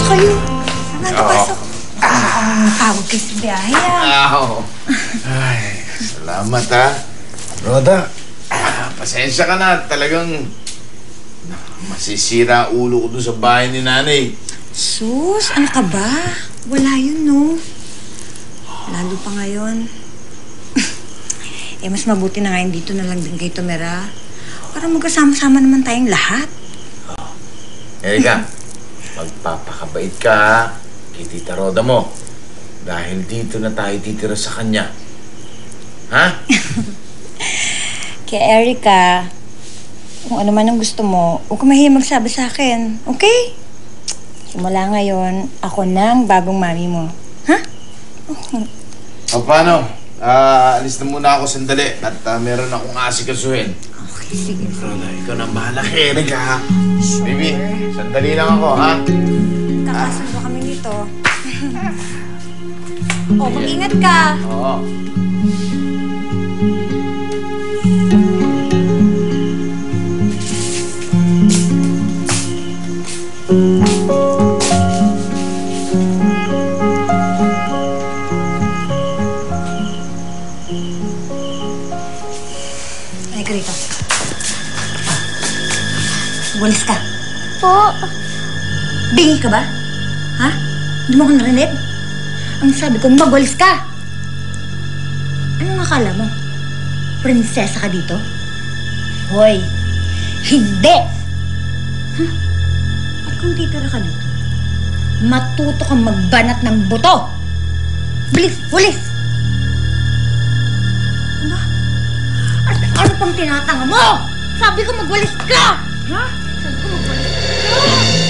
kayo. Ano, pasok. Tawag kayo sa biyahe, Ay, salamat, ha. Roda, pasensya ka na. Talagang masisira ulo ko doon sa bahay ni nanay. Sus, ano ka ba? Wala yun, no? Lalo pa ngayon. Mas mabuti na ngayon dito na lang din kayo tumira. Para magkasama-sama naman tayong lahat. Erika, magpapakabait ka kay Tita Roda mo. Dahil dito na tayo titira sa kanya. Ha? Kaya Erika, kung ano man ang gusto mo, huwag ka mahiya magsabi sa akin. Okay? Simula ngayon, ako na ang bagong mami mo. Ha? O paano? Alis na muna ako sandali at meron akong asikasuhin. Okay, sige. Roda, ikaw na ang bahala kay Erika, ha? Sure. Baby, sandali lang ako, ha? Kakasundo kami dito. Mag-ingat ka. Oo. Ay, Rito. Walis ka. Po. Bingi ka ba? Ha? Hindi mo ko narinig? Ang sabi ko, magwalis ka! Anong akala mo? Prinsesa ka dito? Hoy! Hindi! Huh? At kung titira ka dito, matuto kang magbanat ng buto! Bilis! Walis! Ano? Ano pang tinatanga mo? Sabi ko magwalis ka! Ha? Sabi ko magwalis ka!